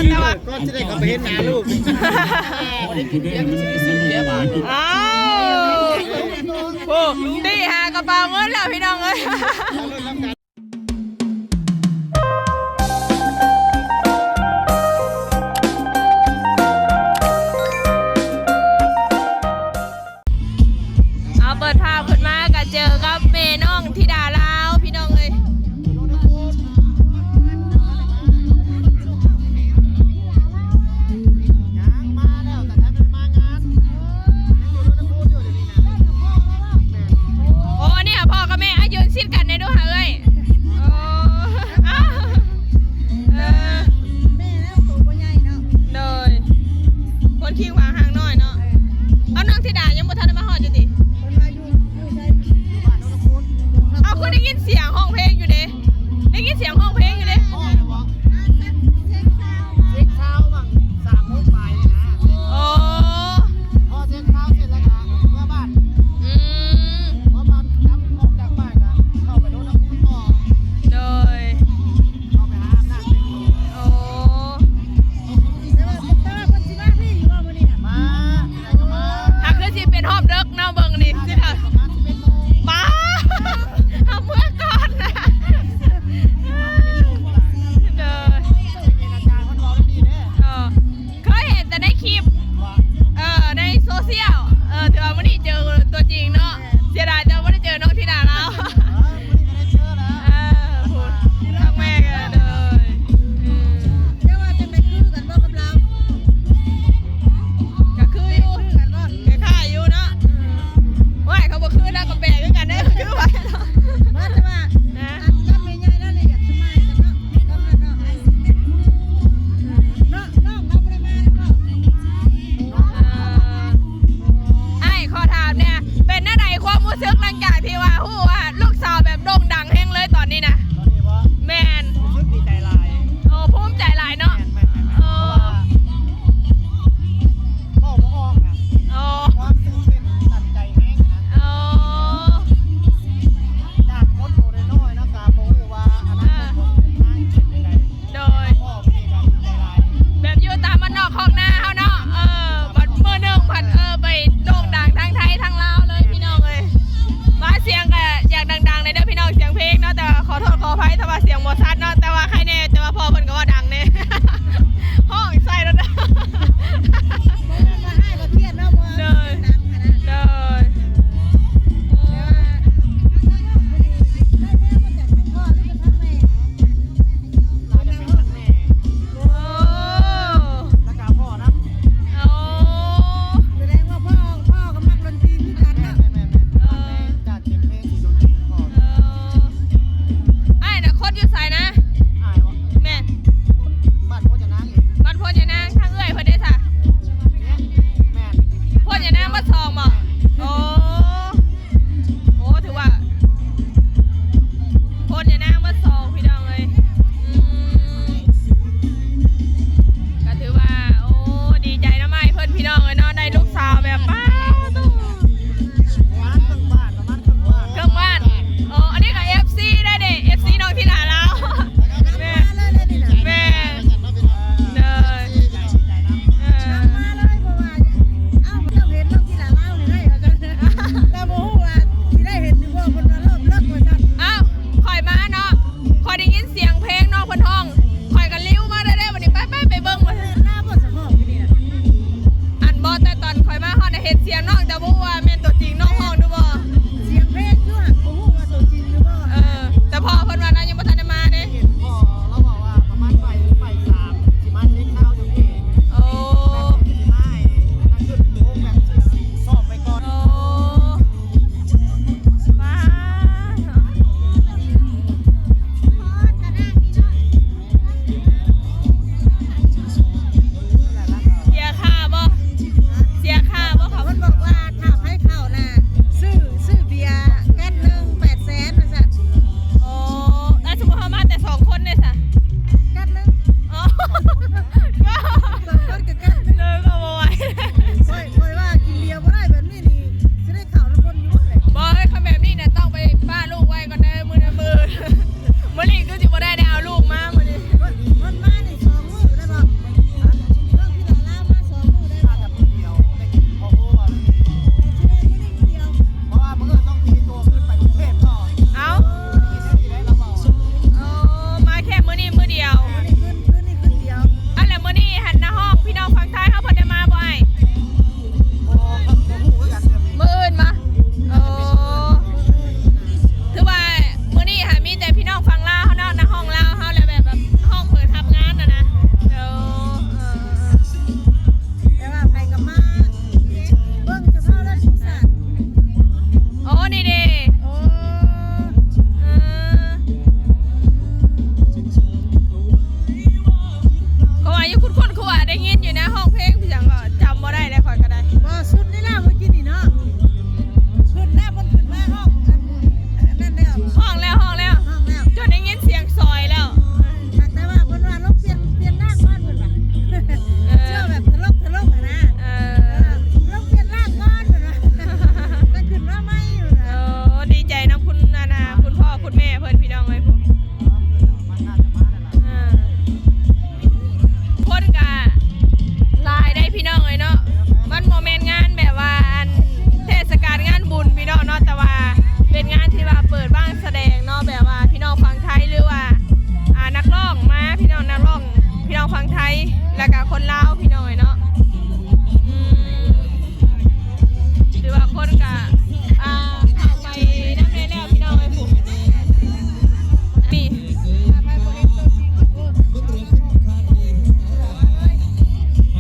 แต่ว่าก็จะได้เขาไปเห็นหน้าลูกยังซื้อเสียบาท อ้าวโอ้ตีหากระเป๋าเงินแล้วพี่น้องเอ้ยเอาเปิดภาพขึ้นมาก็เจอกับเมน้องธิดาลาวพี่น้องเอ้ย ได้ยินอยู่นะห้องเพลงพี่จังก็จำบ่ได้แล้วข่อยก็ได้ บ่สุดนี่ล่ะเมื่อกี้นี่เนาะขึ้นหน้าบนขึ้นมาห้องนั่นได้ออก ห้องแล้วห้องแล้ว จนได้ยินเสียงซอยแล้ว แต่ว่าเพิ่นว่าลบเปลี่ยนร่างก่อนเพิ่นว่าเชื่อแบบทะลกอะนะลบเปลี่ยนร่างก่อนเพิ่นว่าก็ขึ้นมาใหม่อยู่นะ ดีใจน้ำคุณนาคุณพ่อคุณแม่เพิ่นพี่น้องเลยผมคนกะลายได้พี่น้องเลยเนาะมันโมเมนต์งานแบบว่าเทศกาลงานบุญพี่น้องเนาะแต่ว่าเป็นงานที่ว่าเปิดบ้านแสดงเนาะแบบว่าพี่น้องฟังไทยหรือว่านักร้องมาพี่น้องนักร้องพี่น้องฟังไทยแล้วก็คนลาวพี่น้องเลยเนาะหรือว่าคนกะเข้าไปน้ำแน่แล้วพี่น้องเลยผมนี่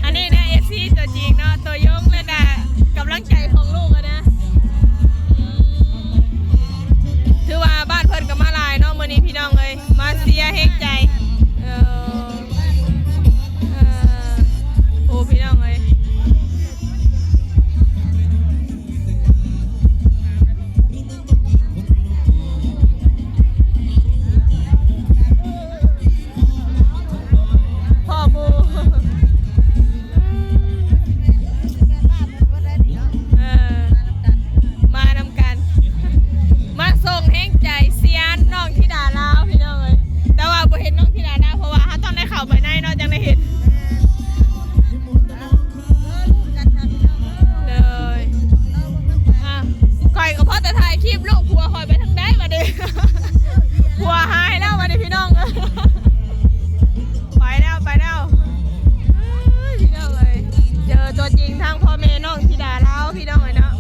อันนี้นะเอฟซีตัวจริงเนาะตัวยงเลยนะกำลังใจของลูกอะนะถือว่าบ้านเพิ่นกับมาลายเนาะมื้อนี้พี่น้องเลยมาเสียเฮกใจโอ้พี่น้องเลยพ่อมูมานำกันมาส่งแห้งใจเสียนน้องธิดาลาวพี่น้องเลยแต่ว่าบ่เห็นน้องธิดาลาวเพราะว่าเขาต้องได้เข้าไปในเนาะจังได้เห็นเลยก่อยกับพ่อแต่ถ่ายคลิปลูกผัวคอยไปทางใดมาดิผัวหายแล้วมาดิพี่น้องไปแล้วพี่น้องเลยเจอตัวจริงทั้งพ่อแม่น้องธิดาลาวพี่น้องเลยเนาะ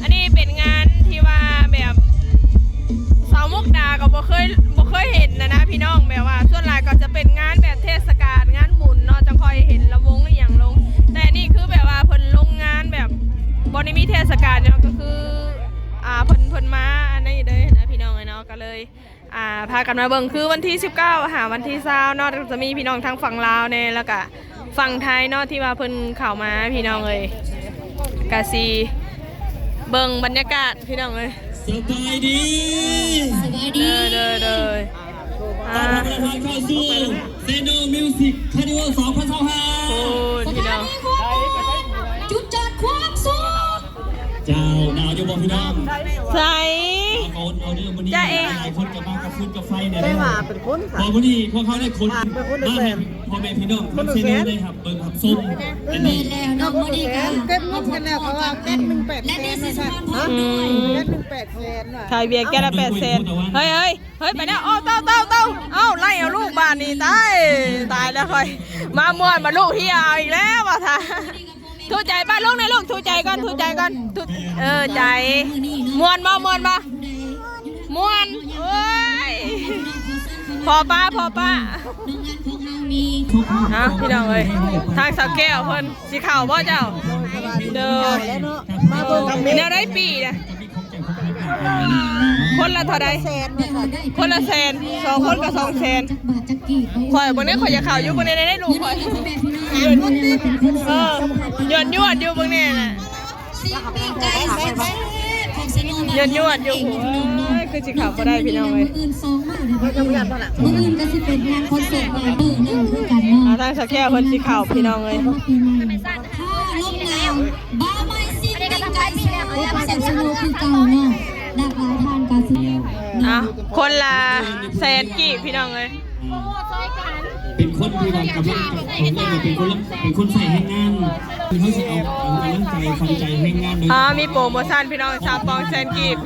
อันนี้เป็นงานที่ว่าแบบสาวมุกดาก็บ่เคยเห็นนะพี่น้องแบบว่าส่วนหลายก็จะเป็นงานแบบเทศกาลงานบุญเนาะจะคอยเห็นระวงอย่างลงแต่นี่คือแบบว่าเพิ่นลงงานแบบบ่ได้มีเทศกาลเนาะก็คือเพิ่นมาอันนี้เลยนะพี่น้องเนาะก็เลยพากันมาเบิ่งคือวันที่19หาวันที่20เนาะจะมีพี่น้องทางฝั่งลาวเนี่ยแล้วก็ฝั่งไทยเนาะที่ว่าเพิ่นเข้ามาพี่น้องเลยกะซีเบิ่งบรรยากาศพี่น้องเลยสบายดีเด้อตอนรับประทานเข้าสู่เซโนมิวสิกคาร์นิวัล2025โอ้พี่น้องจุดจอดความสุข เจ้าดาวจะบอกพี่น้องใส่เอาเรื่องวันนี้หลายคนกับมากับฟืนกับไฟเนี่ยได้มาเป็นคนค่ะพอวันนี้พวกเขาได้คนมาพ่อแม่พี่น้องคนเซโนได้ครับเบิ่งครับส้มอันนี้แล้วน้องโมดีกันเก็บมุกกันแล้วเขาว่าเก็บ18และนี่สิสอนพ่อด้วยเก็บ18แสนว่ะขายเบียร์แก้ละ8 แสนเฮ้ยไปแล้วโอ้เต้าไล่เอาลูกบ้านนี่ตายแล้วค่อยมาม่วนมาลูกเฮียเอาอีกแล้วว่ะท่าถูใจป้าลูกในลูกถูใจก่อนใจม่วนบ่ม่วนโอ้ยพอป้าพี่น้องเอ้ยทางสาวแก้วเพิ่นสิเข่าบ่เจ้าเด้อแนวได้ปีนะคนละเท่าใดคนละแสน2คนก็2แสนข่อยบ่นี้ข่อยจะเข่าอยู่บ่นี้ได้ลูกข่อยหยดอยู่บ่นี้น่ะหยดอยู่คือสิข่าวบ่ได้พี่น้องเอ้ยมื้ออื่นก็สิเป็นงานคอนเสิร์ตใหญ่เบอร์1คือกันเนาะทางสาวแก้วเพิ่นสิข่าวพี่น้องเอ้ยลมแล้วบ้าไม่สิเป็นใจเสียเซ็นสโนคือเก่าเนาะหลากหลายทานกาซิคนละแสนกี่พี่น้องเอ้ยเป็นคนที่ว่ากำลังเป็นคนใส่ให้งานคือเขาสิเอากำลังใจฟังใจให้งานมีโปรโมชั่นพี่น้อง3 ปองแสนกีบ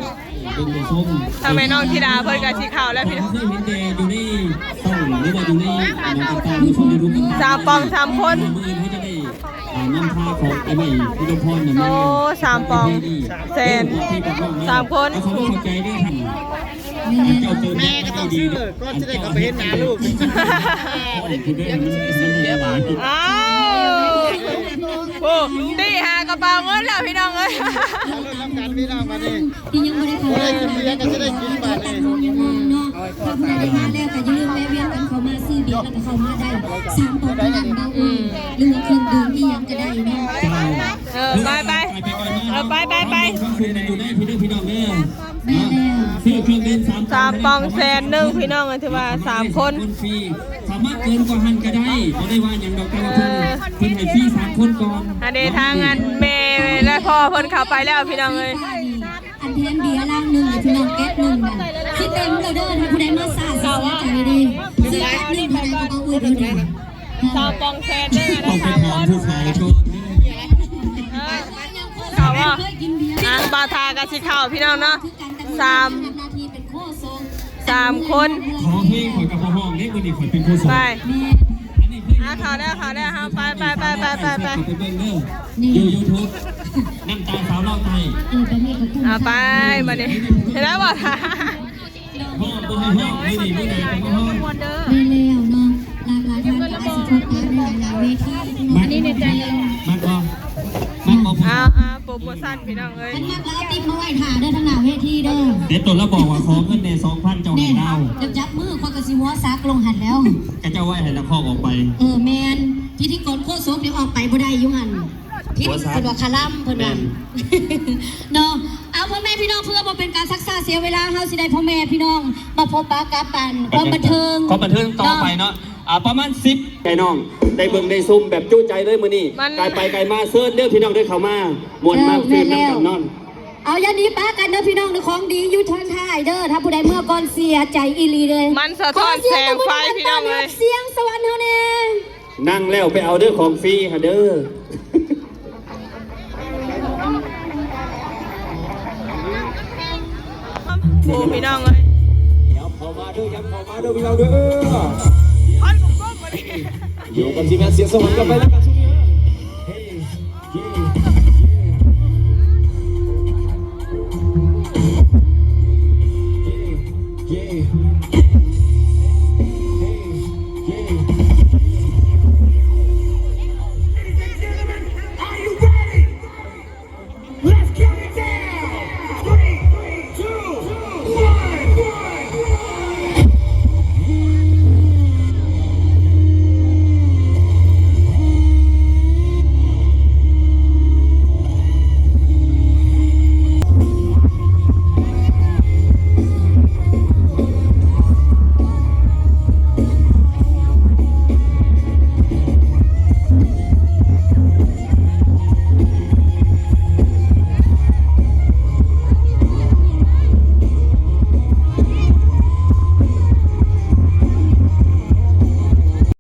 เป็นผู้ชมทางแม่น้องธิดาเพิ่นก็สิข่าวแล้วพี่น้องเห็นแต่อยู่ในช่องหรือว่าอยู่ในต่างๆในช่องยูทูบ3 ปอง 3 คนมื้ออื่นเขาจะได้นำพาของไอ้ใหม่พี่ดมพรเนี่ยโอ้3 ปองแสน3 คนเขาเข้าใจได้ทันเจ้าเจอแม่ก็ต้องดีก็จะได้กลับไปเห็นหน้าลูกอ้าวโอ้ตีหากระเป๋าเงินแล้วพี่น้องเอ้ยที่ยังไม่ได้ขายได้กินเบียร์ก็จะได้กินบาทเลยเนาะพอได้ทานแล้วก็อย่าลืมแวะเวียนกันเข้ามาซื้อเบีย แล้วก็เข้ามาได้3ตัวเท่านั้นเบาอุ้ยหรือว่าเครื่องดื่มอีหยังก็ได้เนาะ ไป อยู่ได้พี่น้องเด้อ แม่แล้ว ซื้อเครื่องเล่น3 ปองแสนหนึ่งพี่น้องเลยถือว่า3 คน ฟรีสามารถเกินกว่าหันก็ได้บ่ได้ว่าอย่างดอกแต่ว่าเพิ่นให้ฟรี3 คนก่อน อันนี้ทางงานเมย์และพ่อเพิ่นเข้าไปแล้วพี่น้องเลย อันแทนเบียร์ล่างหนึ่งพี่น้องแก๊สหนึ่งนะที่เต็มเราเด้อถ้าผู้ใดมาสาเสียใจดีซื้อแก๊สหนึ่งเท่าไหร่ก็เอาไว้เด้อ 3 ปองแสนหนึ่ง ต้องไป 3 ถา ค ม น ผู้ขายก่อนเด้อ เขาว่าทางบาทากะสิเข้าพี่น้องเนาะ3 คน ขอเพลงข่อยกับพ่อห้องเด้มื้อนี้ข่อยเป็นผู้สอน ไป อันนี้เพลง เขาได้ไป ไปเบิ่งเด้ออยู่ YouTube น้ำตาสาวเล่าไทย ไปมาดิเห็นแล้วบ่ท่า ห้องบ่ให้ห้องมื้อนี้มื้อนี้เป็นห้อง ไม่แล้วเนาะหลากหลายท่านก็อาจจะพบกันในหลายๆเวทีอันนี้ในใจเรา มากบ่โปรโมชั่นพี่น้องเอ้ย อันมากแล้วติ๊บมาไว้ถ่าเด้อทั้งหน้าเวทีเด้อ เดี๋ยวตัวเราบอกว่าขอเงินใน2,000เจ้าให้เรา จะจับมือคนกระสิหัวซักลงหันแล้ว ก็เจ้าไว้ให้ละข้อออกไป แมนพิธีกรโคตรโซกเดี๋ยวออกไปบ่ได้อยู่หันพิธีเพิ่นว่าคาร่ำเพิ่นว่าเนาะเอาพ่อแม่พี่น้องเพื่อบ่เป็นการซักซ่าเสียเวลาเฮาสิได้พ่อแม่พี่น้องมาพบปะกับกันความบันเทิง ความบันเทิงต่อไปเนาะประมาณ10ไก่น้องได้เบิ่งได้ซุ่มแบบจู้ใจเลยมื้อนี้ไกลไปไกลมาเซิร์ชเด้อพี่น้องเด้อเข้ามามวนมากคืนน้ำกันนอน เอาอย่าหนีป้ากันเด้อพี่น้องในของดีอยู่ทางท้ายเด้อถ้าผู้ใดเมื่อก่อนเสียใจอีหลีเลย มันสะท้อนแสงไฟพี่น้องเลย เสียงสวรรค์เฮาแน่ นั่งแล้วไปเอาเด้อของฟรีค่ะเด้อ โอ้พี่น้องเลย ยับเข้ามาเด้อยับเข้ามาเด้อพี่น้องเด้อ พันกุ้งมาดิ อยู่กับทีมงานเสียงสวรรค์กันไปแล้วกัน